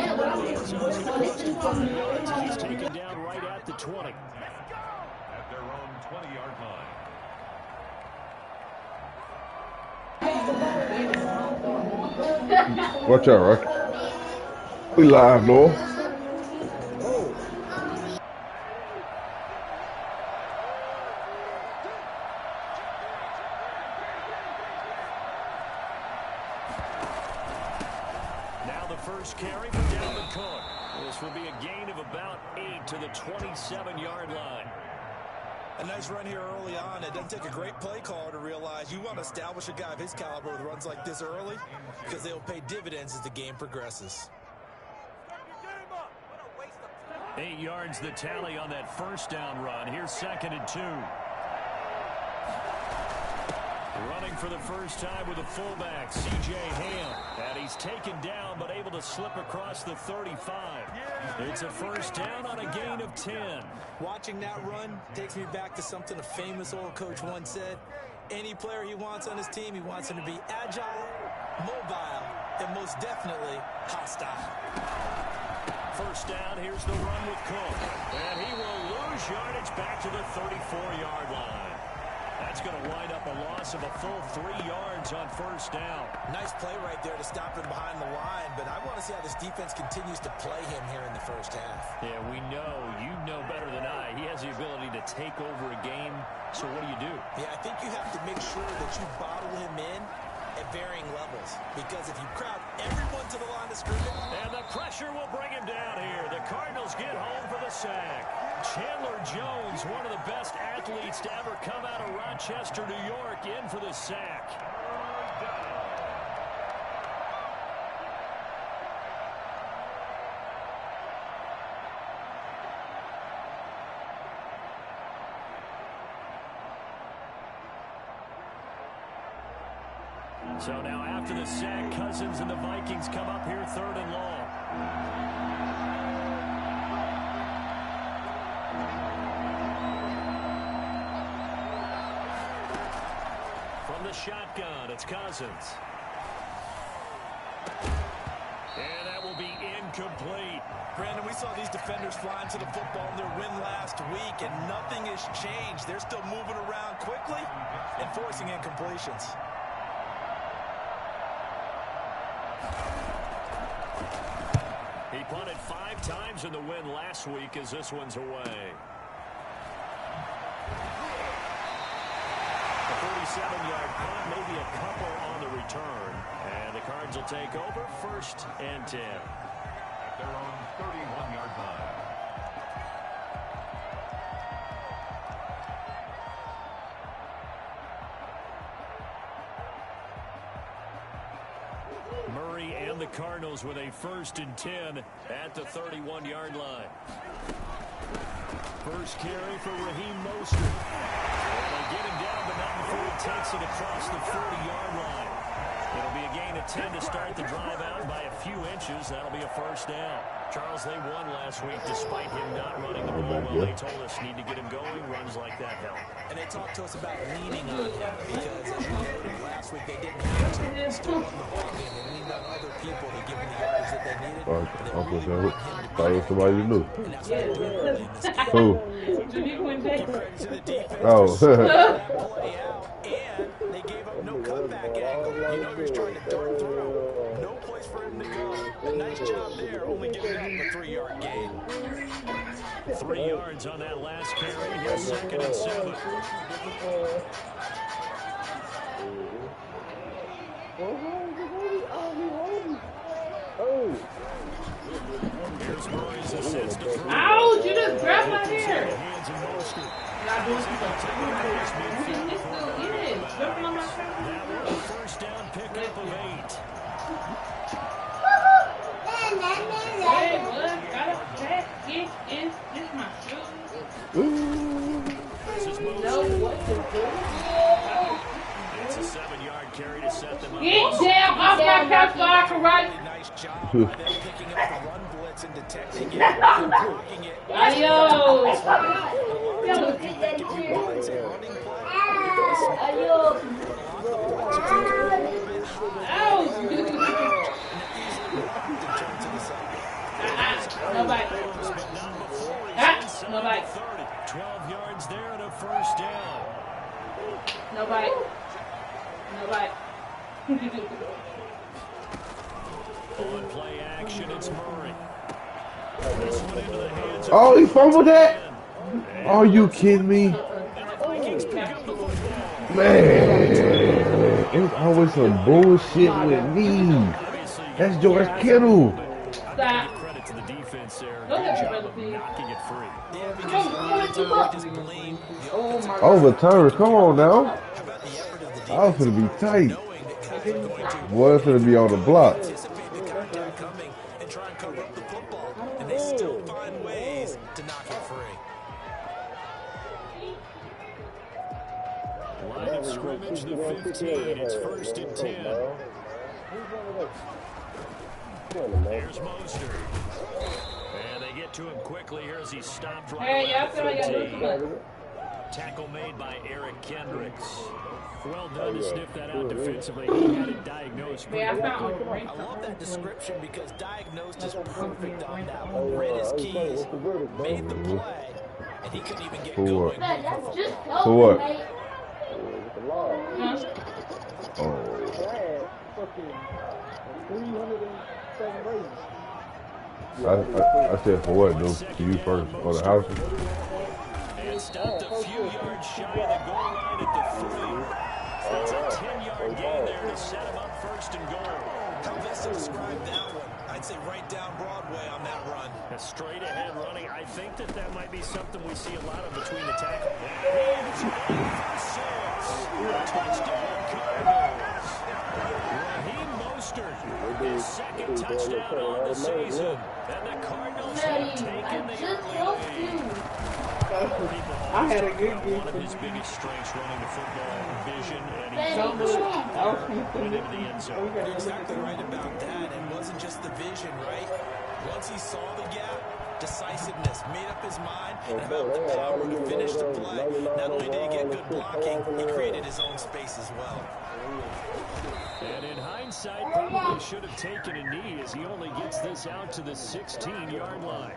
Zones it across to 5 yards as he's taken down right at the 20. At their own 20-yard line. Watch out, right? We live, Noah. Now the first carry for Dalvin Cook. This will be a gain of about 8 to the 27-yard line. A nice run here early on. It doesn't take a great play caller to realize you want to establish a guy of his caliber with runs like this early because they'll pay dividends as the game progresses. 8 yards the tally on that first down run. Here's 2nd and 2. Running for the first time with a fullback, C.J. Ham. And he's taken down but able to slip across the 35. It's a first down on a gain of 10. Watching that run takes me back to something a famous old coach once said. Any player he wants on his team, he wants him to be agile, mobile, and most definitely hostile. First down, here's the run with Cook. And he will lose yardage back to the 34-yard line. That's going to wind up a loss of a full 3 yards on first down. Nice play right there to stop him behind the line, but I want to see how this defense continues to play him here in the first half. Yeah, we know, you know better than I, he has the ability to take over a game, so what do? Yeah, I think you have to make sure that you bottle him in at varying levels, because if you crowd everyone to the line of scrimmage... And the pressure will bring him down here. The Cardinals get home for the sack. Chandler Jones, one of the best athletes to ever come out of Rochester, New York, in for the sack. So now after the sack, Cousins and the Vikings come up here 3rd and long. From the shotgun, it's Cousins. And that will be incomplete. Brandon, we saw these defenders flying to the football in their win last week, and nothing has changed. They're still moving around quickly and forcing incompletions. He punted 5 times in the win last week as this one's away. A 47-yard punt, maybe a couple on the return. And the Cards will take over 1st and 10. At their own 31-yard line. Murray and the Cardinals with a 1st and 10 at the 31-yard line. First carry for Raheem Mostert. They get him down, but not before he takes it across the 40-yard line. It'll be a gain of 10 to start the drive out by a few inches. That'll be a first down. Charles, they won last week despite him not running the ball well. They told us need to get him going. Runs like that help. And they talked to us about leaning on him because, as you noted, last week they didn't have to. Still won the ball game. They leaned on other people to give them the yardage that they needed. Thought it was somebody you knew. And that's what they're doing early in this game. Who? Give credit to the defense. Oh. That play out, and they gave up no cutback angle. You know he was trying to dart through. No place for him to go. A nice job there, only giving up a 3-yard gain. 3 yards on that last carry. Here's 2nd and 7. Here's Murray's assist. Ouch, you just grabbed my hair. Hands and Mostert. Not doing something. It's still in. Jumping on my shoulder. That was a first down pickup of 8. Hey, bud, gotta pass, get in, get my shoes. This is Know Mostert. what to do. It's a 7-yard carry to set them up. Get down off my couch so I can write. Nice job by them picking up the run blitz and detecting it and blocking it. Adios. Nobody. Nobody. 12 yards there and a first down. Nobody. Nobody. On play action, it's Murray. This one into the hands of Oh, he fumbled that? Are you kidding me? Vikings pick up the football. Man, it was always some bullshit with me. That's George Kittle. Stop. Credit to the defense there. Go Good ahead, job brother, of please. knocking it free. Yeah, because a lot of the time we just blame the Oh my God. Overturn, come on now. about the effort of the I was gonna be tight. knowing that guys are going to Boy, it's gonna be on the block. anticipate the contact coming and try and cover up the football, and they still find ways to knock it free. Line of scrimmage, the 15. It's 1st and 10. There's Mostert. And they get to him quickly here as he stopped right Hey, y'all around feel like y'all doing 15. too much. Tackle made by Eric Kendricks. Well done to sniff that out defensively. He had it diagnosed pretty Man, I well. found a ring. I love that description because diagnosed is perfect on that one. Read his keys, made the play, and he couldn't even get For going. what? For what? Huh? I said for what, dude? To you first. For the house? And stopped a few yards shy of the goal line at the 3. That's a 10-yard gain there to set him up 1st and goal. How best to describe that one? I'd say right down Broadway on that run. A straight-ahead running. I think that might be something we see a lot of between the tackle. And it's in for 6. Touchdown Cardinals. Raheem Mostert, his 2nd touchdown on the season. And the Cardinals have taken the early lead. I had a good One of game. his biggest strengths running the football, vision, and Don't he's move. went into the end zone. You're exactly right about that. It wasn't just the vision, right? Once he saw the gap, decisiveness, made up his mind, and about the power to finish the play. Not only did he get good blocking, he created his own space as well. And in hindsight, probably should have taken a knee as he only gets this out to the 16-yard line.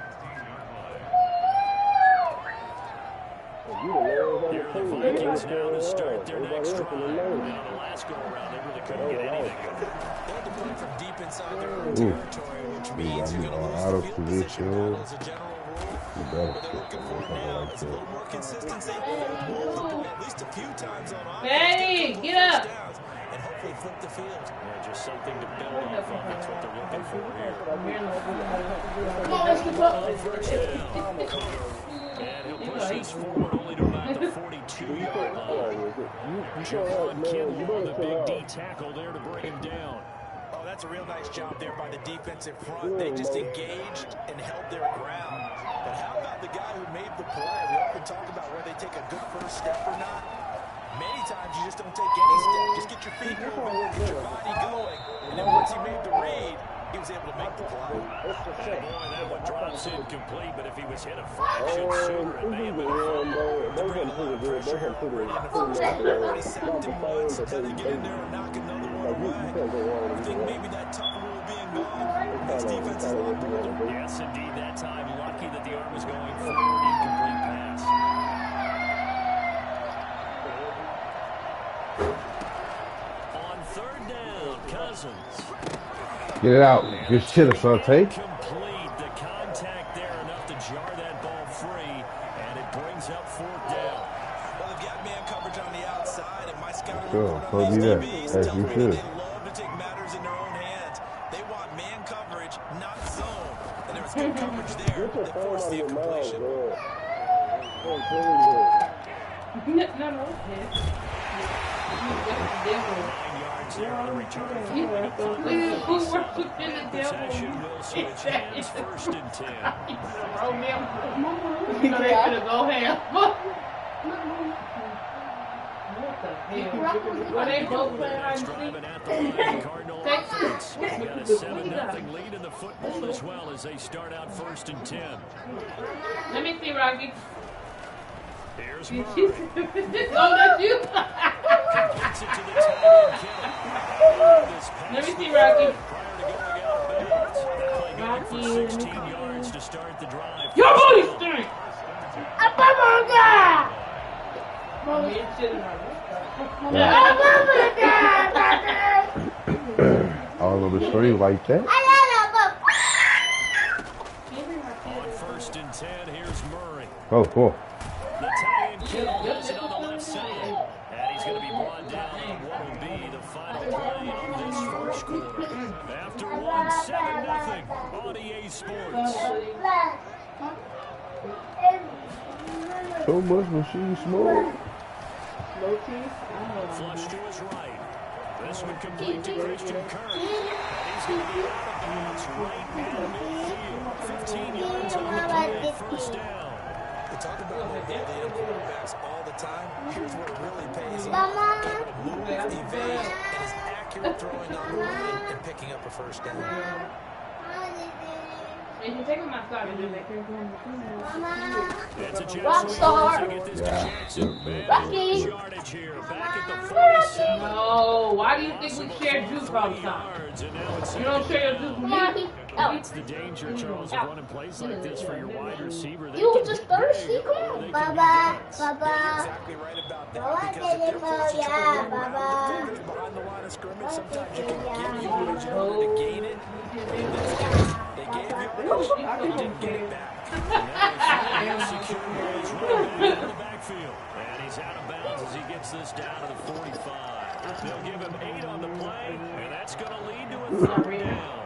Here are the Vikings now to start their next drive. Now, the last go-around, they really couldn't get anything going. They had to play from deep inside their own territory, which means you're going to lose out the of field position position. battle as a general rule. What they're looking for now is a little more consistency. Move the ball at least a few times on offense. Hey, a couple get first up. downs, and hopefully flip the field. Yeah, just something to build off of. That's what they're looking for here. And he'll push this forward only to about the 42-yard line. Javon Kinlaw, the big D tackle there to bring him down. Oh, that's a real nice job there by the defensive front. They just engaged and held their ground. But how about the guy who made the play? We often talk about whether they take a good first step or not. Many times you just don't take any step. Just get your feet moving, get your body going. And then once he made the read, he was able to make the play. And boy, that one drops incomplete, but if he was hit a fraction sooner, it may have been a fumble. They bring a lot of pressure here early in the first half. They sacked him once, had to get in there and knock another one away. I think maybe that tough rule being gone makes defenses a lot bolder. Yes, indeed, that time. Lucky that the arm was going forward. Incomplete pass. On 3rd down, Cousins. Get it out. Just chill, Asante. Complete. The contact there enough to jar that ball free, and it brings up 4th down. Well, they've got man coverage on the outside, and my scouting Sure, report so on these do that. DBs As tells you me that should. they love to take matters in their own hands. They want man coverage, not zone. And there was good coverage there that forced the incompletion. No, okay. 9 yards there on the return. Who worshipped in the devil? Possession will switch hands. 1st and 10. You know they finna go ham. What the hell? Well, they both play hide and Driving seek. at the line, Cardinal offense. Texas. They've got a 7-0 lead in the football as well as they start out 1st and 10. Let me see, Rocky. Here's Oh, Murray. that's you. Gets it to the tight end, Kittle. This pass Let me see, Rocky. prior to going out of bounds. That play got for 16 yards to start the drive. Your booty stink. All on the string like that. On 1st and 10, here's Murray. Oh. The tight end Kittle does it on the left side. And he's going to be brought down on what will be the final play of this first quarter. After 1-7-0 on EA Sports. So much machine smoke. Flush to his right. This one complete to Christian Kirk. And he's going to be out of bounds right in midfield. 15 yards on the play, first down. We talk about mobility in quarterbacks all the time. Here's where it really pays off. Able to move, evade, and is accurate throwing on the line and picking up a first down. And you take him outside and do that. It's a Rockstar. to get this to Jackson. Rocky. Yardage here, back at the 47. No, why do you think we share juice all the time? Yards, and now it's You don't share your juice with me? It's the danger, Charles, of running plays like this for your wide receiver. They You can just be thirsty, big, come or on. they can be Baba, nuts. You're Baba. exactly right about that. Baba, Because if they're forcing you to yeah, move around Baba. the defenders behind the line of scrimmage, sometimes you can give you yardage in order to gain it. In this case, they gave yardage, they didn't get it back. Now secure is running back in the backfield. And he's out of bounds as he gets this down to the 45. They'll give him 8 on the play, and that's going to lead to a 3rd down.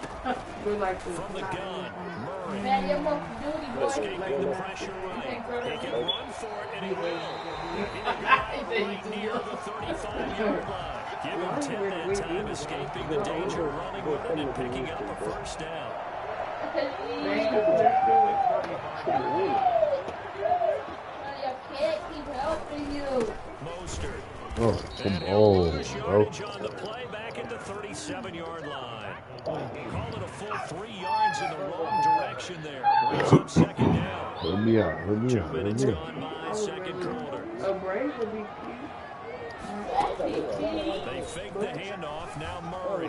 From the gun, Murray. Man, you're most duty, boy. Escaping the pressure right. He can run for it, and he will. He'll go right near the 35-yard line. Give him 10 that time, escaping the danger, running with it, and picking up a first down. Your kid keep helping you. Mostert. Oh, come on, bro. Yardage on the play back at the 37-yard line. Call it a full 3 yards in the wrong direction there. Brings up 2nd down. Let me out. 2 minutes gone by, 2nd quarter. A braid would be They fake the handoff. Now Murray.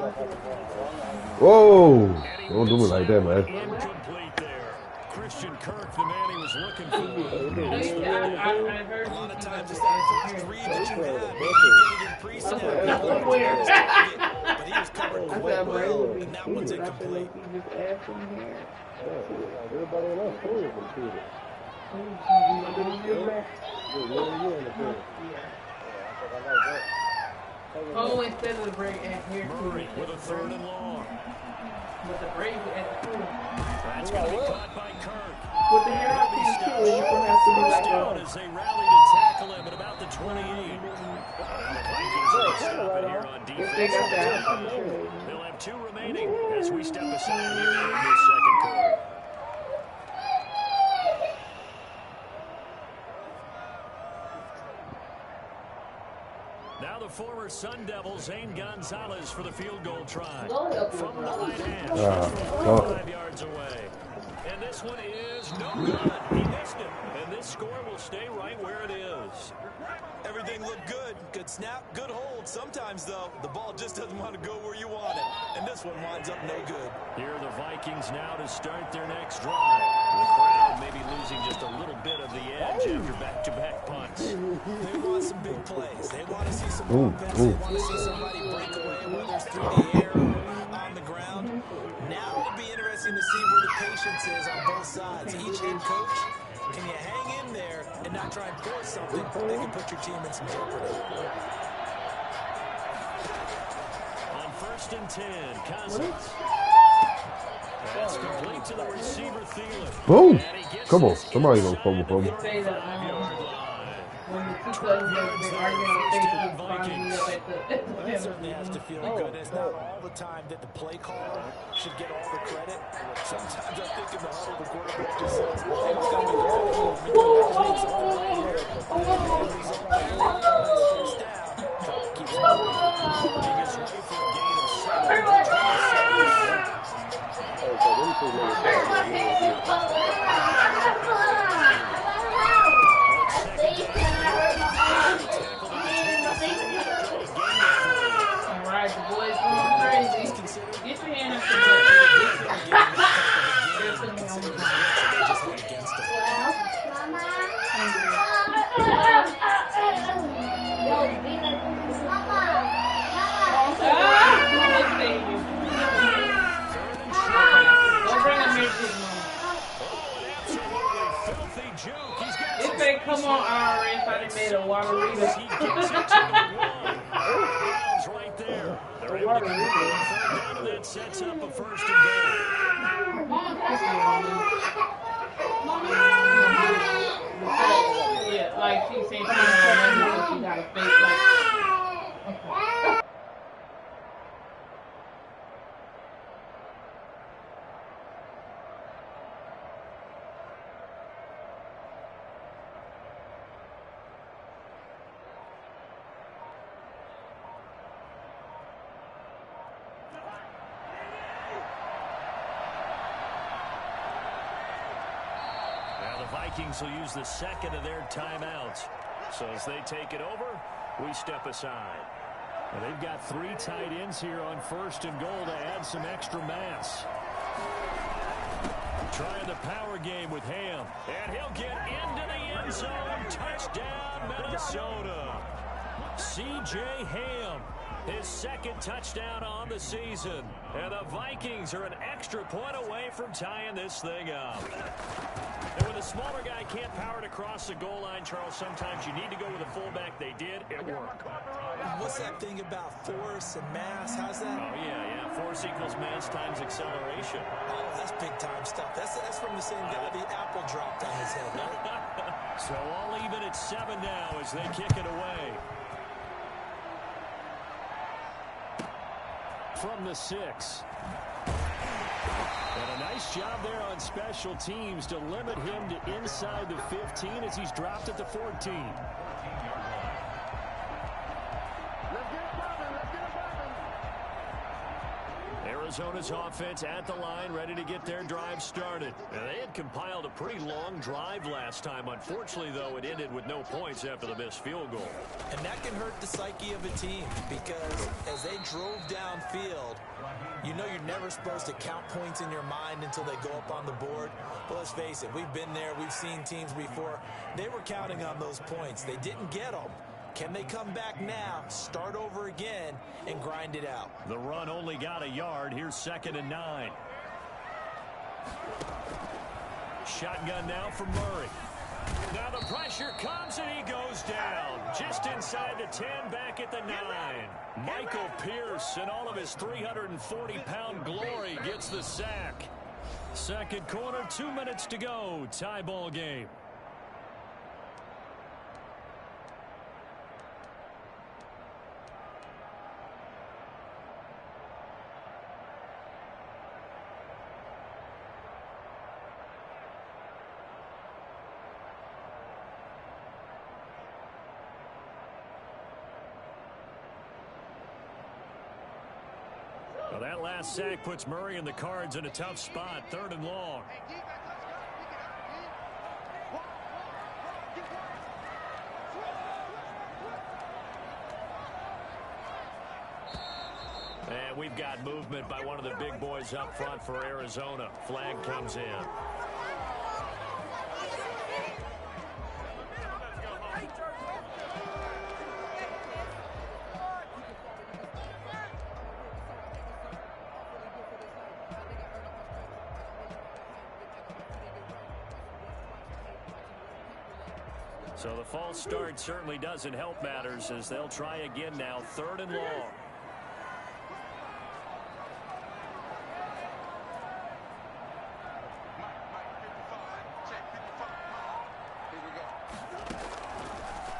Whoa. Don't do me like that, man. Incomplete there. Christian Kirk, the man he was looking for. I heard A lot of times it's that first read that you have. Maybe you get it in pre-snap. But he was covered quite well, and that one's incomplete. Oh, instead of the break at here Murray with a 3rd and long. With the break at the pool. That's going to be caught by Kirk. With the hair out in too, you don't have to be First like down that. as they rally to tackle him at about the 28. The Vikings will stop it here on If they got defense. that. They'll have 2 remaining as we step aside here in this 2nd quarter. Now the former Sun Devil, Zane Gonzalez, for the field goal try. From the right hash, 5 yards away. And this one is no good. He missed it. And this score will stay right where it is. Everything looked good. Good snap, good hold. Sometimes, though, the ball just doesn't want to go where you want it. And this one winds up no good. Here are the Vikings now to start their next drive. The crowd may be losing just a little bit of the edge after back-to-back punts. They want some big plays. They want to see some offense. They want to see somebody break away, whether it's through the air or on the ground. Now it'll be interesting to see where the patience is on both sides. Each head coach, can you hang in there and not try and force something that can put your team in some jeopardy? On 1st and 10, Cousins. That's complete to the receiver, Thielen. Boom. And he gets Come on. this Somebody gonna inside fumble for me. the Say that 5-yard line. when the two cousins have been arguing on Facebook, finally up at Well, that certainly has to feel good. It's not all the time that the play caller should get all the credit. Sometimes I think in the huddle, the quarterback just says, hey, we got to make a play. We can make some play here. And he's on the first down. Keeps moving. He gets ready for a gain of 7. He's got If some they space come on here. IRS, I done made a water He gets it to the one. Grounds right there. They're able to keep it on third down, and that sets up a first and goal. Yeah, like she's saying, come on, she got a face like. Okay. Vikings will use the second of their timeouts. So as they take it over, we step aside. Well, they've got 3 tight ends here on first and goal to add some extra mass. Trying the power game with Ham. And he'll get into the end zone. Touchdown, Minnesota. C.J. Ham, his second touchdown on the season. And the Vikings are an extra point away from tying this thing up. And when the smaller guy can't power it across the goal line, Charles, sometimes you need to go with a fullback. They did. It worked. What's that thing about force and mass? How's that? Oh, yeah. Force equals mass times acceleration. Oh, that's big-time stuff. That's from the same guy the apple dropped on his head, right? So all even at 7 now as they kick it away. From the 6. And a nice job there on special teams to limit him to inside the 15 as he's dropped at the 14. Arizona's offense at the line, ready to get their drive started. And they had compiled a pretty long drive last time. Unfortunately, though, it ended with no points after the missed field goal. And that can hurt the psyche of a team because as they drove downfield, you know you're never supposed to count points in your mind until they go up on the board. But let's face it, we've been there. We've seen teams before. They were counting on those points. They didn't get them. Can they come back now, start over again, and grind it out? The run only got a yard. Here's 2nd and 9. Shotgun now from Murray. Now the pressure comes and he goes down. Just inside the 10, back at the 9. Michael Pierce in all of his 340-pound glory gets the sack. Second quarter, 2 minutes to go. Tie ball game. Well, that last sack puts Murray and the Cards in a tough spot. 3rd and long. And we've got movement by one of the big boys up front for Arizona. Flag comes in. So the false start certainly doesn't help matters as they'll try again now. 3rd and long.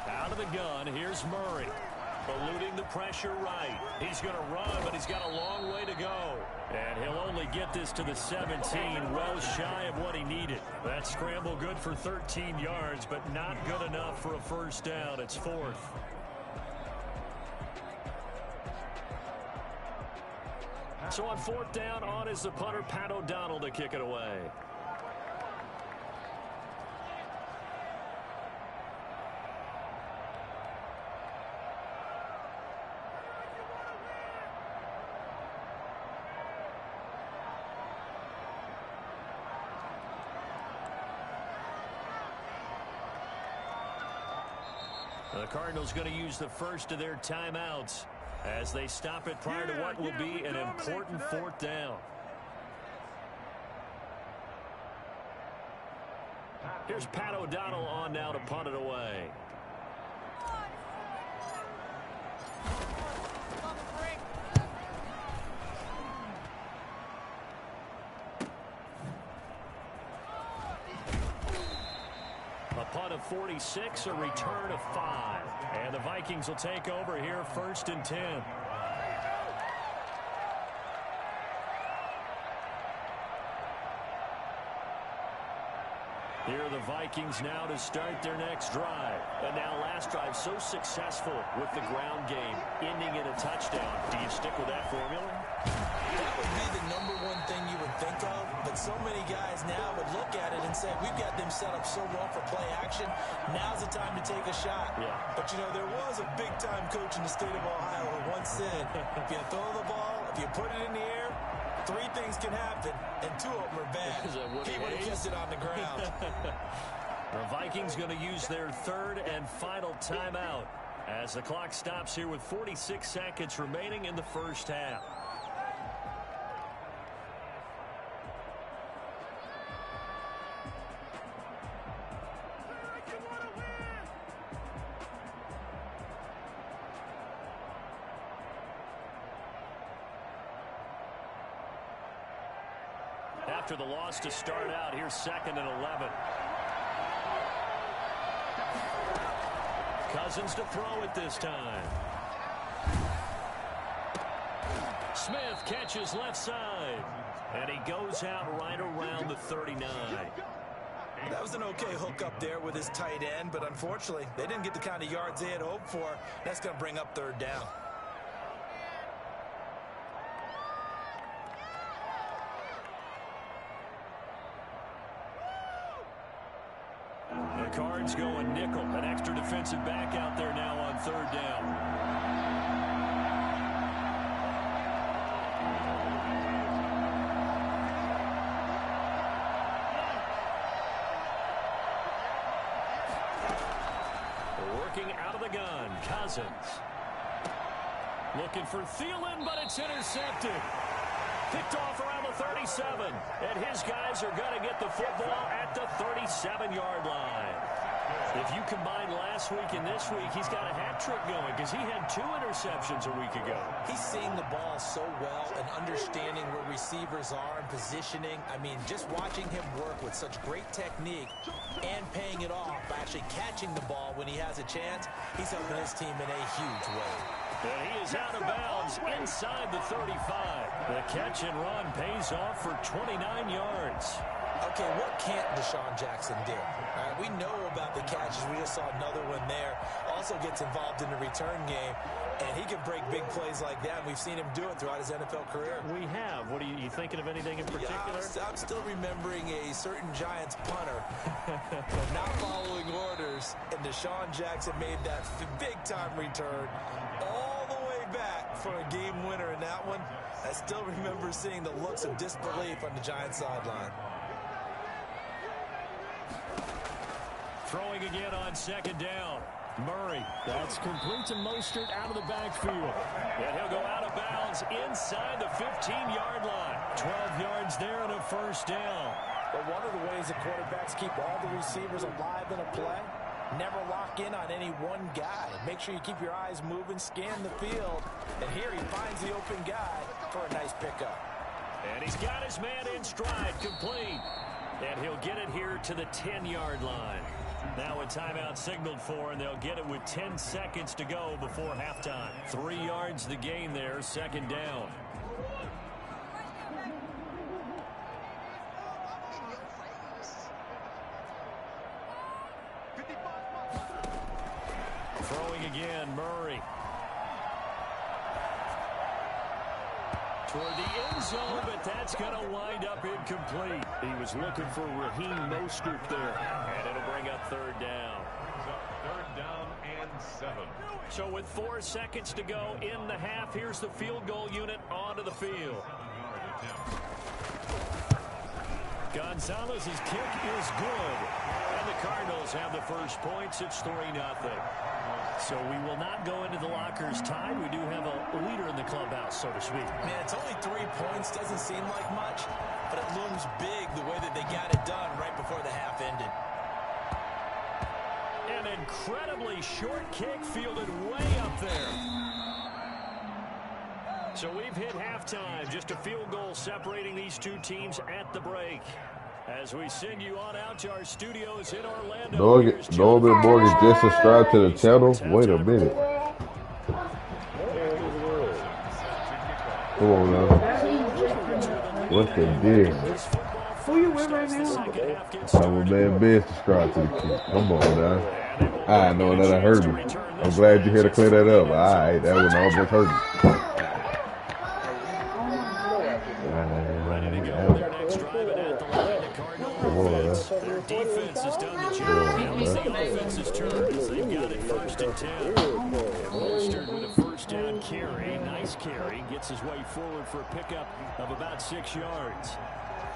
Out of the gun, here's Murray. Eluding the pressure right. He's going to run, but he's got a long way to go. And he'll only get this to the 17, well shy of what he needed. That scramble good for 13 yards, but not good enough for a first down. It's 4th. So on 4th down, on is the punter, Pat O'Donnell, to kick it away. The Cardinals going to use the first of their timeouts as they stop it prior to what will be an important 4th down. Here's Pat O'Donnell on now to punt it away. A punt of 46, a return of 5. And the Vikings will take over here, 1st and 10. Here are the Vikings now to start their next drive. And now last drive so successful with the ground game, ending in a touchdown. Do you stick with that formula? That would be the #1 thing you would think of, but so many guys now would look at it and say, we've got them set up so well for play action. Now's the time to take a shot. Yeah. But, you know, there was a big-time coach in the state of Ohio who once said, if you throw the ball, if you put it in the air, 3 things can happen, and 2 of them are bad. He would have kept it on the ground. The Vikings going to use their 3rd and final timeout as the clock stops here with 46 seconds remaining in the first half. After the loss to start out, here's 2nd and 11. Cousins to throw it this time. Smith catches left side. And he goes out right around the 39. That was an okay hook up there with his tight end, but unfortunately, they didn't get the kind of yards they had hoped for. That's going to bring up 3rd down. The Cards going nickel. An extra defensive back out there now on 3rd down. Working out of the gun, Cousins. Looking for Thielen, but it's intercepted. Picked off around the 37. And his guys are going to get the football at the 37-yard line. If you combine last week and this week, he's got a hat trick going because he had 2 interceptions a week ago. He's seeing the ball so well and understanding where receivers are and positioning. I mean, just watching him work with such great technique and paying it off by actually catching the ball when he has a chance, he's helping his team in a huge way. And he is out of bounds inside the 35. The catch and run pays off for 29 yards. Okay, what can't Deshaun Jackson do? We know about the catches. We just saw another one there. Also gets involved in the return game, and he can break big plays like that. We've seen him do it throughout his NFL career. We have. What are you thinking of anything in particular? Yeah, I'm still remembering a certain Giants punter not following orders, and Deshaun Jackson made that big-time return all the way back for a game winner in that one. I still remember seeing the looks of disbelief on the Giants sideline. Throwing again on 2nd down. Murray. That's complete to Mostert out of the backfield. And he'll go out of bounds inside the 15-yard line. 12 yards there and a 1st down. But one of the ways the quarterbacks keep all the receivers alive in a play, never lock in on any one guy. Make sure you keep your eyes moving, scan the field. And here he finds the open guy for a nice pickup. And he's got his man in stride, complete. And he'll get it here to the 10-yard line. Now a timeout signaled for, and they'll get it with 10 seconds to go before halftime. 3 yards the gain there, 2nd down. Throwing again, Murray. Toward the end zone, but that's going to wind up incomplete. He was looking for Raheem Mostert there, and it'll bring up 3rd down. 3rd down and 7. So with 4 seconds to go in the half, here's the field goal unit onto the field. Gonzalez's kick is good, and the Cardinals have the first points. It's 3-0. So we will not go into the lockers tied. We do have a leader in the clubhouse, so to speak. Man, it's only 3 points. Doesn't seem like much, but it looms big the way that they got it done right before the half ended. incredibly short kick fielded way up there. So we've hit halftime. Just a field goal separating these two teams at the break. As we send you on out to our studios in Orlando. Norman Morgan just subscribed to the channel. Wait a minute. Come on now. What's the deal? Who you with right now? I'm a man Ben subscribed to the kid. Come on now. I know that I heard me. I'm glad you're here to clear that up. Alright, that one almost hurt me. Their defense has done the job. Now it's the offense's turn as they've got it 1st and 10. Mostert with a first down carry. Nice carry. Gets his way forward for a pickup of about 6 yards.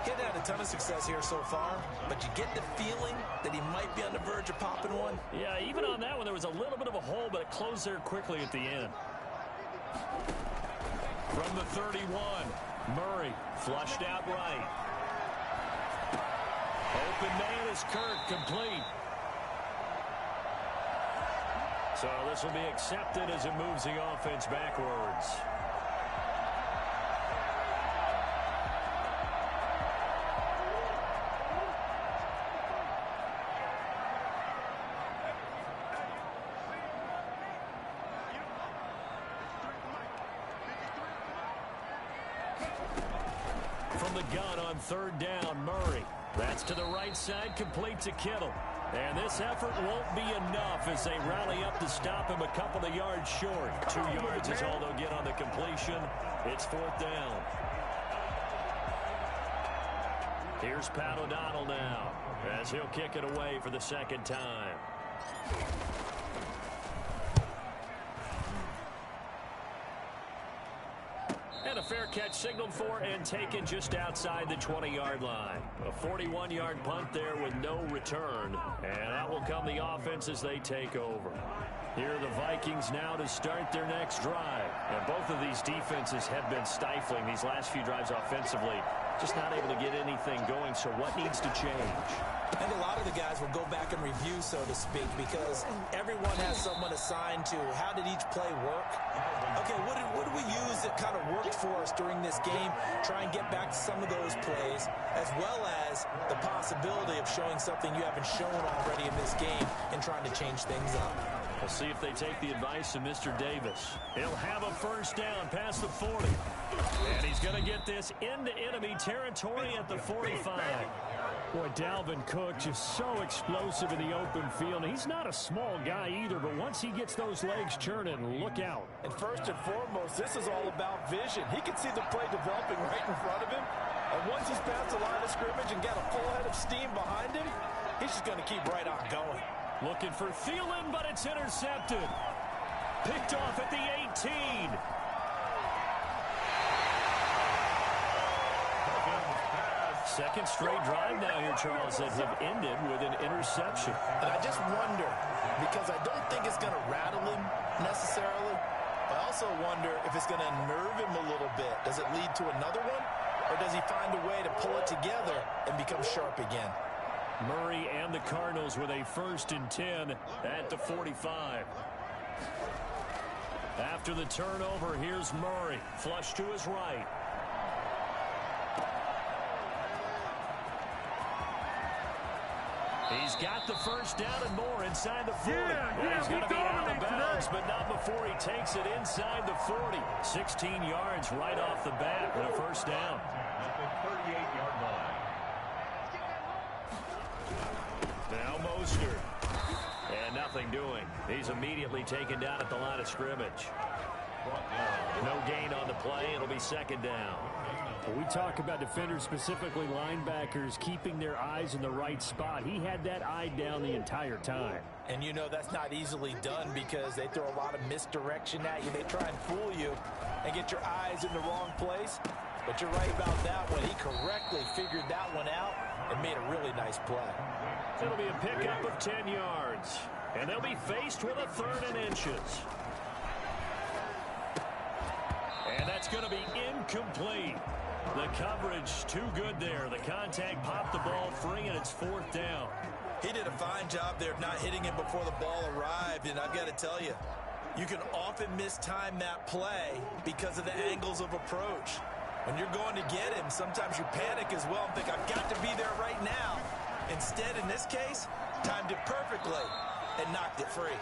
He hadn't had a ton of success here so far, but you get the feeling that he might be on the verge of popping one. Yeah, even on that one, there was a little bit of a hole, but it closed there quickly at the end. From the 31, Murray flushed out right. Open man is Kirk, complete. So this will be accepted as it moves the offense backwards. From the gun on 3rd down, Murray. That's to the right side, complete to Kittle. And this effort won't be enough as they rally up to stop him a couple of yards short. 2 yards is all they'll get on the completion. It's 4th down. Here's Pat O'Donnell now as he'll kick it away for the 2nd time. And a fair catch signaled for and taken just outside the 20-yard line. A 41-yard punt there with no return. And that will come the offense as they take over. Here are the Vikings now to start their next drive. And both of these defenses have been stifling these last few drives offensively. Just not able to get anything going, so what needs to change? And a lot of the guys will go back and review, so to speak, because everyone has someone assigned to how did each play work. Okay, what did we use that kind of worked for us during this game? Try and get back to some of those plays, as well as the possibility of showing something you haven't shown already in this game and trying to change things up. We'll see if they take the advice of Mr. Davis. He'll have a first down past the 40. And he's going to get this into enemy territory at the 45. Boy, Dalvin Cook just so explosive in the open field. He's not a small guy either, but once he gets those legs churning, look out. And first and foremost, this is all about vision. He can see the play developing right in front of him. And once he's past the line of scrimmage and got a full head of steam behind him, he's just going to keep right on going. Looking for Thielen, but it's intercepted. Picked off at the 18. Second straight drive now here, Charles, that have ended with an interception. And I just wonder, because I don't think it's going to rattle him necessarily, but I also wonder if it's going to unnerve him a little bit. Does it lead to another one, or does he find a way to pull it together and become sharp again? Murray and the Cardinals with a 1st and 10 at the 45. After the turnover, here's Murray. Flush to his right. He's got the first down and more inside the 40. He's going to be out of bounds, but not before he takes it inside the 40. 16 yards right off the bat with a first down. At the 38-yard line. Now Mostert. And nothing doing. He's immediately taken down at the line of scrimmage. No gain on the play. It'll be 2nd down. We talk about defenders, specifically linebackers, keeping their eyes in the right spot. He had that eye down the entire time. And you know that's not easily done because they throw a lot of misdirection at you. They try and fool you and get your eyes in the wrong place. But you're right about that one. He correctly figured that one out and made a really nice play. It'll be a pickup of 10 yards. And they'll be faced with a 3rd and inches. And that's going to be incomplete. The coverage too good there. The contact popped the ball free, and it's 4th down. He did a fine job there of not hitting him before the ball arrived, and I've got to tell you, you can often mistime that play because of the angles of approach. When you're going to get him, sometimes you panic as well and think, I've got to be there right now. Instead, in this case, timed it perfectly and knocked it free.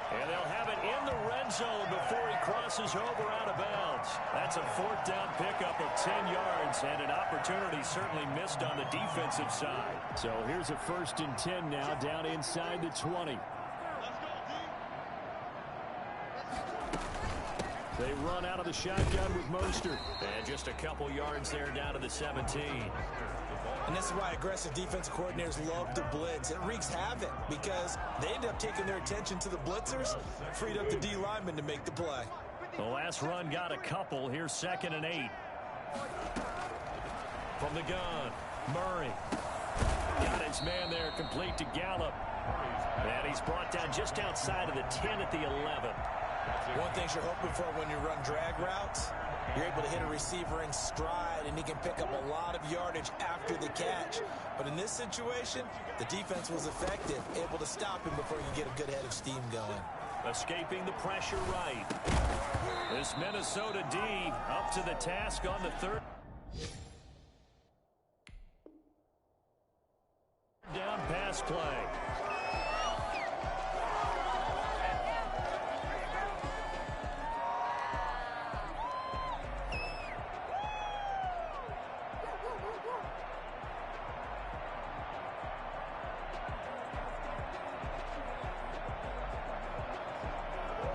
And they'll have it in the red zone before he crosses over out of bounds. That's a 4th down pickup of 10 yards and an opportunity certainly missed on the defensive side. So here's a 1st and 10 now down inside the 20. They run out of the shotgun with Mostert. And just a couple yards there down to the 17. And this is why aggressive defensive coordinators love to blitz. It wreaks havoc because they end up taking their attention to the blitzers, freed up the D lineman to make the play. The last run got a couple. Here's 2nd and 8. From the gun, Murray. Got his man there, complete to Gallup. And he's brought down just outside of the 10 at the 11. One thing you're hoping for when you run drag routes, you're able to hit a receiver in stride, and he can pick up a lot of yardage after the catch. But in this situation, the defense was effective, able to stop him before you get a good head of steam going. Escaping the pressure right. This Minnesota D up to the task on the 3rd down pass play.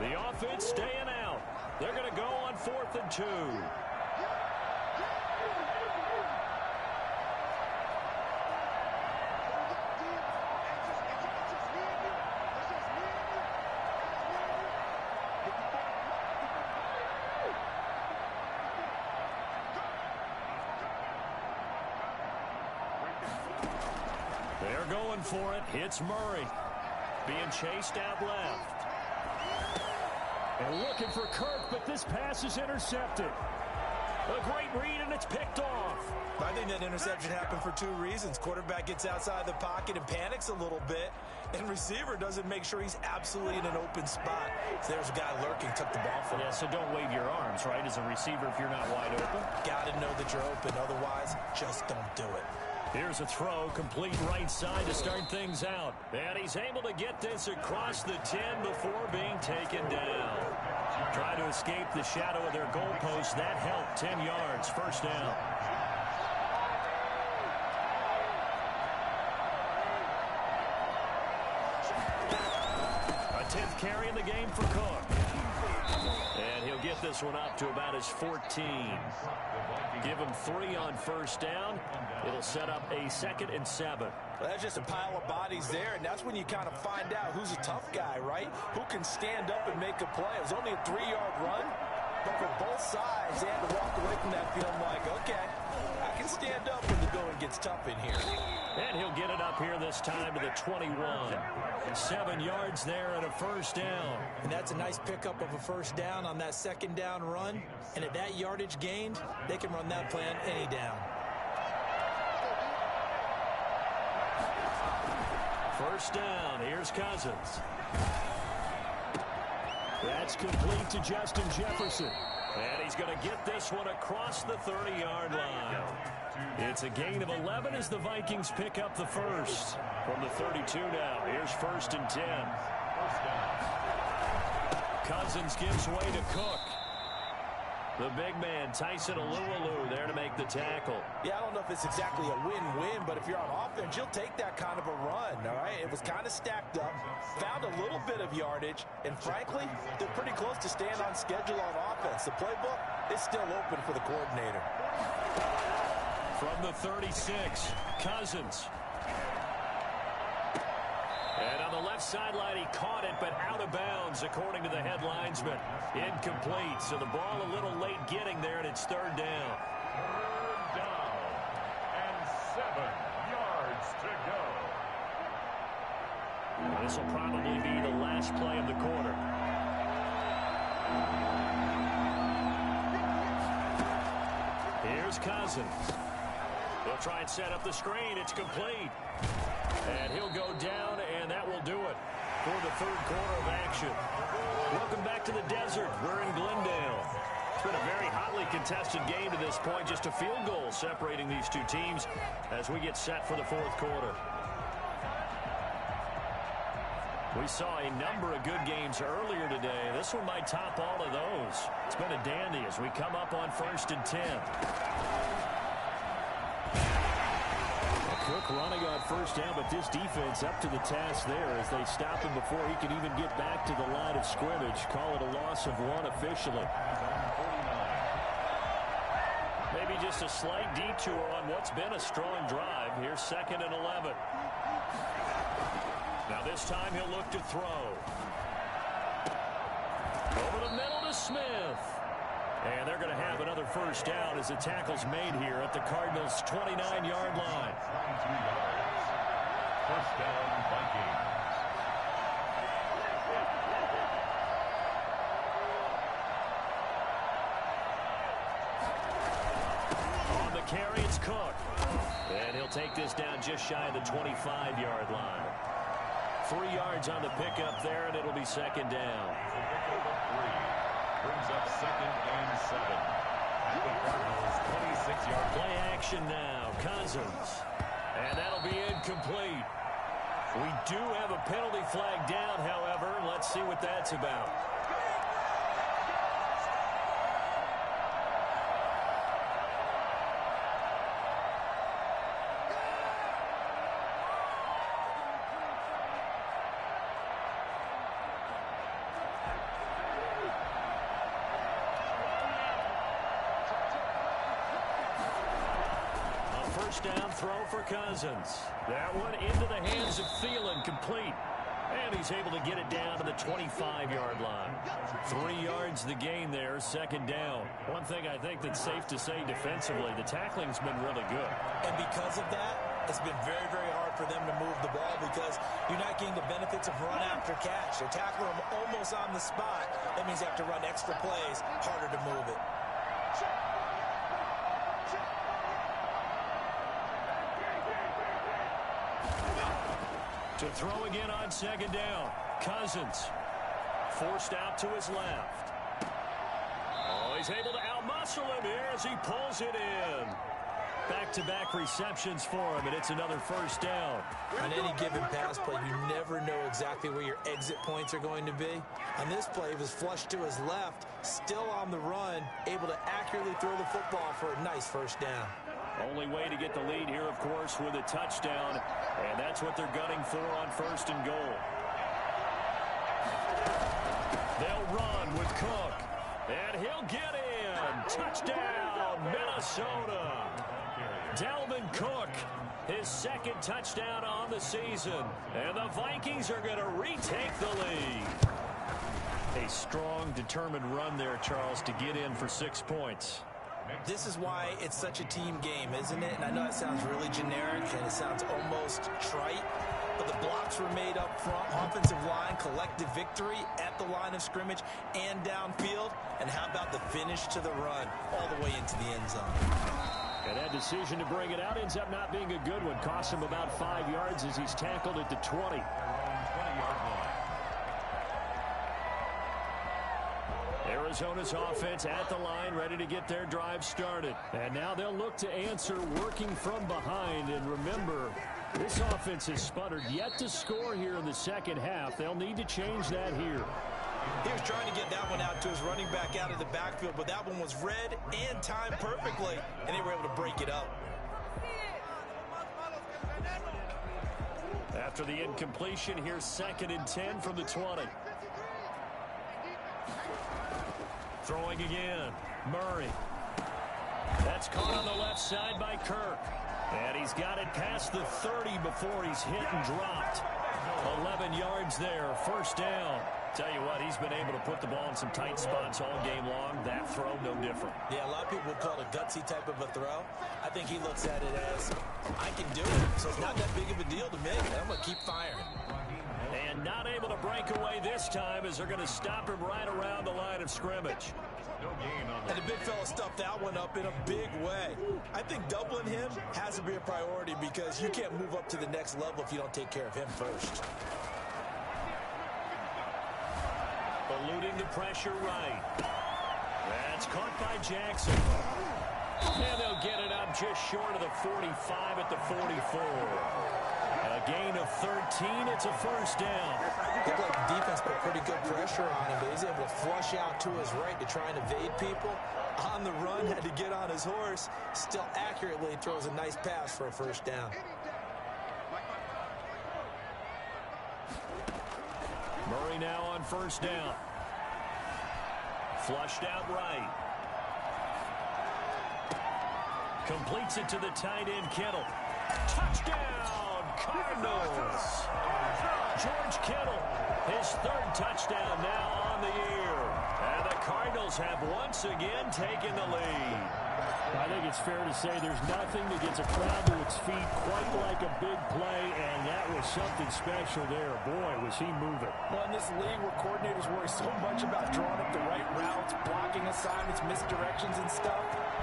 The offense staying out. They're going to go on 4th and 2. They're going for it. It's Murray. Being chased out left. And looking for Kirk, but this pass is intercepted. A great read, and it's picked off. I think that interception happened for 2 reasons. Quarterback gets outside the pocket and panics a little bit, and receiver doesn't make sure he's absolutely in an open spot. So there's a guy lurking, took the ball from him. Yeah, so don't wave your arms, right, as a receiver if you're not wide open. Got to know that you're open. Otherwise, just don't do it. Here's a throw, complete right side to start things out. And he's able to get this across the 10 before being taken down. Try to escape the shadow of their goalpost. That helped. 10 yards, 1st down. A 10th carry in the game for Cook. And he'll get this one up to about his 14. Give him 3 on 1st down. It'll set up a 2nd and 7. Well, that's just a pile of bodies there, and that's when you kind of find out who's a tough guy, right? Who can stand up and make a play. It was only a 3-yard run, but for both sides, they had to walk away from that feeling like, okay, I can stand up when the going gets tough in here. And he'll get it up here this time to the 21. 7 yards there and a 1st down. And that's a nice pickup of a 1st down on that 2nd down run. And at that yardage gained, they can run that play on any down. 1st down. Here's Cousins. That's complete to Justin Jefferson. And he's going to get this one across the 30-yard line. It's a gain of 11 as the Vikings pick up the 1st. From the 32 now, here's 1st and 10. Cousins gives way to Cook. The big man, Tyson Alualu, there to make the tackle. Yeah, I don't know if it's exactly a win-win, but if you're on offense, you'll take that kind of a run, all right? It was kind of stacked up, found a little bit of yardage, and frankly, they're pretty close to staying on schedule on offense. The playbook is still open for the coordinator. From the 36, Cousins. And on the left sideline, he caught it, but out of bounds, according to the head linesman. Incomplete, so the ball a little late getting there, and it's 3rd down. 3rd down and 7 yards to go. This will probably be the last play of the quarter. Here's Cousins. They'll try and set up the screen. It's complete. And he'll go down, and that will do it for the third quarter of action. Welcome back to the desert. We're in Glendale. It's been a very hotly contested game to this point. Just a field goal separating these two teams as we get set for the fourth quarter. We saw a number of good games earlier today. This one might top all of those. It's been a dandy as we come up on 1st and 10. Cook running on first down, but this defense up to the task there as they stop him before he can even get back to the line of scrimmage. Call it a loss of 1 officially. Maybe just a slight detour on what's been a strong drive. Here's 2nd and 11. Now this time he'll look to throw. Over the middle to Smith. And they're going to have another first down as the tackle's made here at the Cardinals' 29-yard line. First down, Vikings. On the carry, it's Cook. And he'll take this down just shy of the 25-yard line. 3 yards on the pickup there, and it'll be 2nd down. Brings up 2nd and 7. At the Cardinals' 26-yard Play action now. Cousins. And that'll be incomplete. We do have a penalty flag down, however. Let's see what that's about. Down throw for Cousins. That one into the hands of Thielen, complete. And he's able to get it down to the 25-yard line. 3 yards the gain there, 2nd down. One thing I think that's safe to say defensively, the tackling's been really good. And because of that, it's been very, very hard for them to move the ball because you're not getting the benefits of run after catch. They're tackling them almost on the spot. That means you have to run extra plays, harder to move it. To throw again on 2nd down. Cousins forced out to his left. Oh, he's able to outmuscle him here as he pulls it in. Back-to-back receptions for him, and it's another first down. On any given pass play, you never know exactly where your exit points are going to be. On this play, he was flushed to his left, still on the run, able to accurately throw the football for a nice first down. Only way to get the lead here, of course, with a touchdown, and that's what they're gunning for on 1st and goal. They'll run with Cook, and he'll get in. Touchdown, Minnesota. Dalvin Cook, his 2nd touchdown on the season, and the Vikings are going to retake the lead. A strong, determined run there, Charles, to get in for 6 points. This is why it's such a team game, isn't it? And I know it sounds really generic and it sounds almost trite, but the blocks were made up front, offensive line, collective victory at the line of scrimmage and downfield. And how about the finish to the run all the way into the end zone? And that decision to bring it out ends up not being a good one. Costs him about 5 yards as he's tackled at the 20. 20-yard line. Arizona's offense at the line, ready to get their drive started. And now they'll look to answer working from behind. And remember, this offense has sputtered yet to score here in the second half. They'll need to change that here. He was trying to get that one out to his running back out of the backfield, but that one was read and timed perfectly, and they were able to break it up. After the incompletion, here's 2nd and 10 from the 20. Throwing again, Murray. That's caught on the left side by Kirk. And he's got it past the 30 before he's hit and dropped. 11 yards there, first down. Tell you what, he's been able to put the ball in some tight spots all game long. That throw, no different. Yeah, a lot of people would call it a gutsy type of a throw. I think he looks at it as, I can do it, so it's not that big of a deal to me. I'm going to keep firing. And not able to break away this time as they're going to stop him right around the line of scrimmage. No gain on And the big fella stuffed that one up in a big way. I think doubling him has to be a priority because you can't move up to the next level if you don't take care of him first. Eluding the pressure right. That's caught by Jackson. And they'll get it up just short of the 45 at the 44. A gain of 13. It's a first down. Looked like the defense put pretty good pressure on him, but he's able to flush out to his right to try and evade people. On the run, had to get on his horse. Still accurately throws a nice pass for a first down. Murray now on first down. Flushed out right. Completes it to the tight end, Kittle. Touchdown, Cardinals. George Kittle, his third touchdown now on the year. And the Cardinals have once again taken the lead. I think it's fair to say there's nothing that gets a crowd to its feet quite like a big play, and that was something special there. Boy, was he moving. Well, in this league where coordinators worry so much about drawing up the right routes, blocking assignments, misdirections and stuff,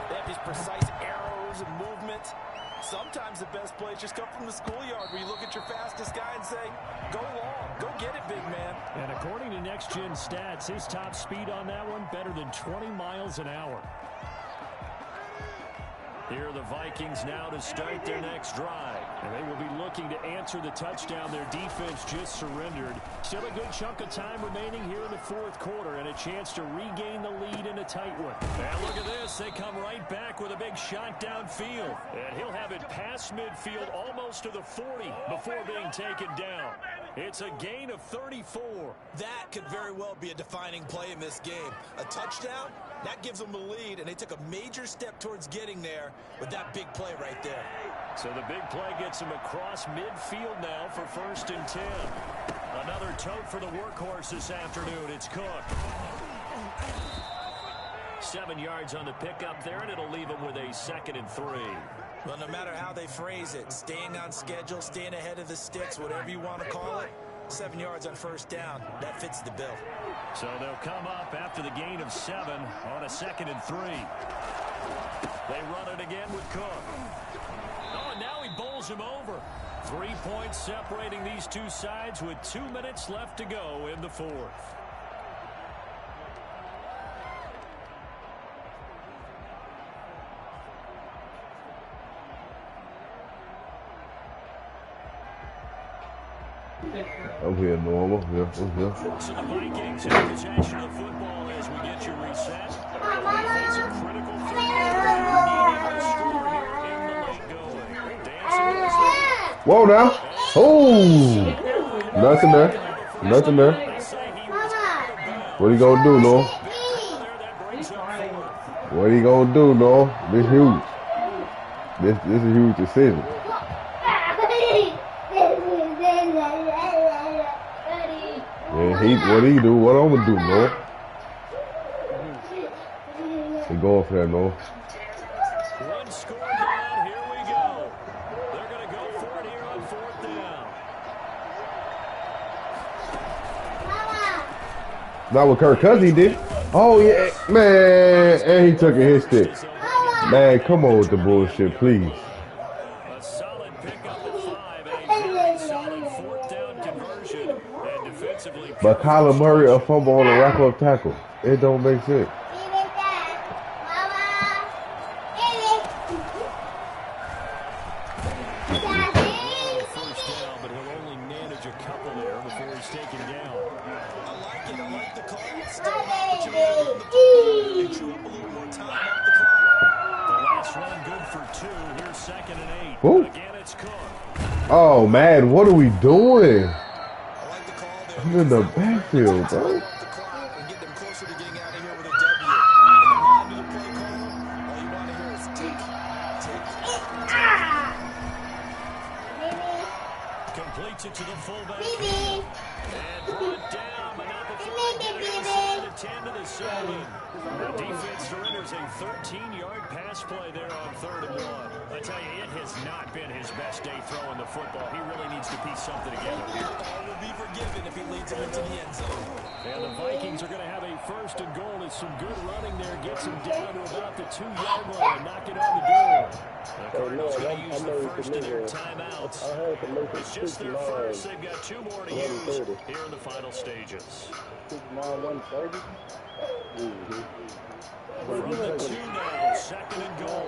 they have these precise arrows and movements. Sometimes the best plays just come from the schoolyard where you look at your fastest guy and say, go long, go get it, big man. And according to Next Gen Stats, his top speed on that one better than 20 miles an hour. Here are the Vikings now to start their next drive. And they will be looking to answer the touchdown their defense just surrendered. Still a good chunk of time remaining here in the fourth quarter and a chance to regain the lead in a tight one. And look at this. They come right back with a big shot downfield. And he'll have it past midfield almost to the 40 before being taken down. It's a gain of 34. That could very well be a defining play in this game. A touchdown, that gives them the lead, and they took a major step towards getting there with that big play right there. So the big play gets him across midfield now for 1st and 10. Another tote for the workhorse this afternoon. It's Cook. 7 yards on the pickup there, and it'll leave him with a 2nd and 3. Well, no matter how they phrase it, staying on schedule, staying ahead of the sticks, whatever you want to call it, 7 yards on first down, that fits the bill. So they'll come up after the gain of 7 on a 2nd and 3. They run it again with Cook. Oh, and now he bowls him over. 3 points separating these two sides with 2 minutes left to go in the fourth. I'm here normal. Yeah, I'm here. So the Vikings in possession of football as we get you reset. They face a critical third quarter. Needing a score here in the late going. Dancing. Whoa now. Oh. Nothing there. Nothing there. What are you gonna do, Noah? What are you gonna do, Noah? This huge. This is a huge decision. Yeah, what he do? What I'm gonna do, Noah? He going for that, Noah. One score down. Here we go. They're going to go for it here on 4th down. Not what Kirk Cousins did. Oh yeah, man, and he took a hit stick. Man, come on with the bullshit, please. A solid pickup at 5 and a very solid 4th down conversion. And defensively, But Kyler Murray a fumble on a wrap-up tackle. It don't make sense. first down, but he'll only manage a couple there before he's taken down. I like it. I like the call. Still an opportunity to run the ball and chew up a little more time off the clock. The last run good for 2. Here's 2nd and 8. Who? Again, it's Cook. Oh man, what are we doing? I like the call there. I'm in the backfield, bro. Off the clock and get them closer to getting out of here with a W. And the mind of the play caller, all you want to hear is tick, tick, tick. Completes it to the fullback. And brought down, but not before they get it inside the 10 to the 7. The defense surrenders a 13-yard pass play there on 3rd and 1. I tell you, it has not been his best day throwing the football. He really needs to piece something together here. All will be forgiven if he leads him into the end zone. And the Vikings are going to have a first and goal. It's some good running there. Gets him down to about the 2-yard line. Knock it on the door. The Cardinals going to use the first of their timeouts. It's just their first. They've got 2 more to use here in the final stages. From the 2 now, second and goal.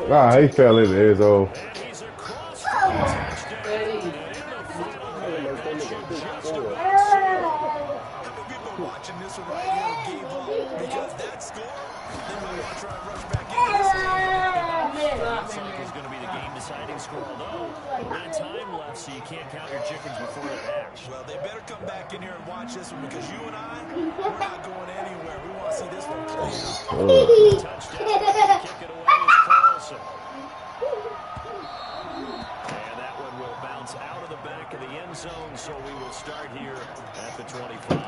Nah, he fell in the end zone. And he's across for a touchdown. Ready. And in the final leg, that should just about We've been watching this one right here, gave up because that score. Then we want to try and rush back into this one. looks like is going to be the game-deciding score, although not time left, so you can't count your chickens before they hatch. Well, they better come back in here and watch this one because you and I, we're not going anywhere. We want to see this one play out. Touchdown. Kick it away is Carlson. And that one will bounce out of the back of the end zone, so we will start here at the 25.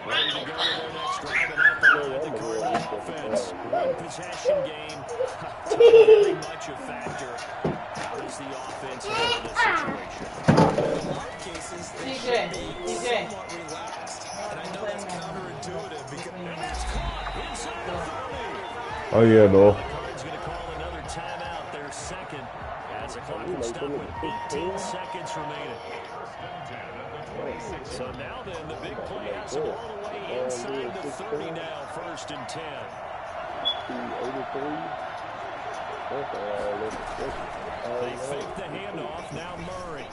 Ready to go to their next drive and at the line, the Cardinals offense. One possession game. Very much a factor. How does the offense handle this situation? In my cases, they should be DJ. somewhat relaxed. And I know that's counterintuitive because It's caught inside the 30. Oh, yeah, no. Cards going to call another timeout, their second, as the clock will stop with 18 seconds remaining. So now then, the big play has them all the way inside the 30 now, first and 10. They fake the handoff, now Murray.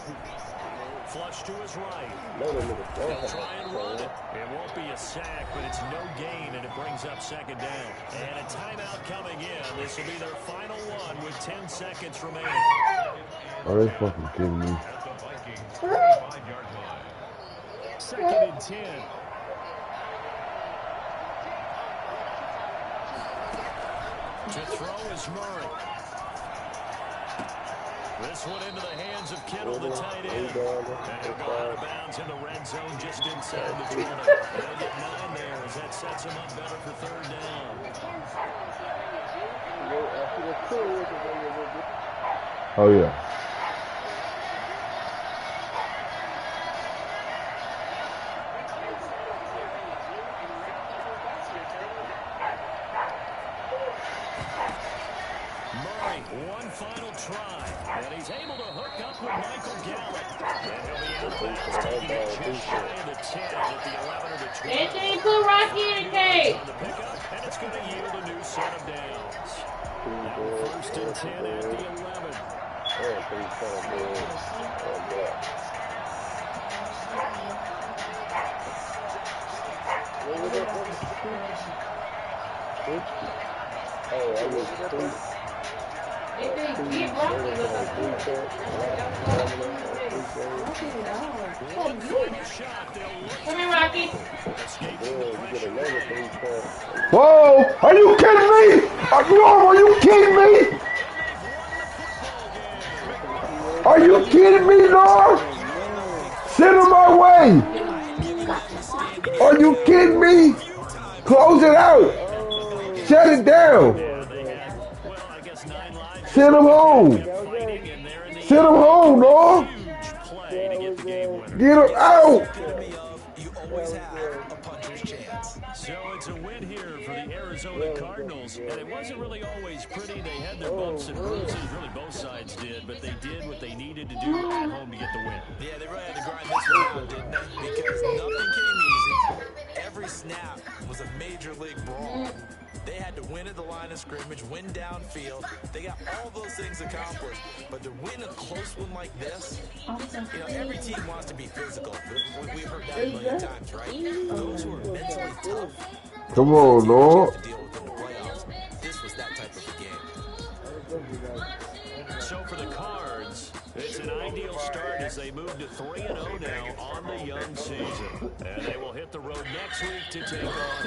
Flush to his right. They'll try and run it. It won't be a sack, but it's no gain, and it brings up second down. And a timeout coming in. This will be their final one with 10 seconds remaining. Are they fucking kidding me? At the Vikings 25-yard line. Second and 10. To throw is Murray. This one into the hands of Kittle, the tight end. And he'll go out of bounds in the red zone just inside the 20. They'll get 9 there as that sets him up better for third down. Oh, yeah. Murray, one final try. And he's able to hook up with Michael Gallup. And he'll be out of bounds, taking it just shy of the 10 at the 11 or the 12. Anthony, put Rocky in the cage. On the pickup, and it's going to yield a new set of downs. Now first and 10 at the 11. Anthony, get Rocky. One final shot. They'll look Come here, Rocky. escaping the pressure. Whoa! Are you kidding me? Are you kidding me? Are you kidding me, Norm? Send him my way. Are you kidding me? Close it out. Shut it down. Yeah, they had, well, I guess 9 lives. Send him home. Fighting, and they're in the Send him home, Norm. huge play to get the game winner. Get him out. epitome of you always have a puncher's chance. So it's a win here for the Arizona Cardinals, and it wasn't really always pretty. They had their bumps and bruises, really both sides did, but they did what they needed to do at home to get the win. Yeah, they really had to grind this one out, didn't they? Because nothing came easy. Every snap was a major league brawl. They had to win at the line of scrimmage, win downfield. They got all those things accomplished. But to win a close one like this, you know, every team wants to be physical. We've heard that a million times, right? Those who are mentally tough, Come on, Norm. have to deal with in the playoffs. This was that type of a game. So for the Cards, it's an ideal start as they move to 3-0 now on the young season. And they will hit the road next week to take on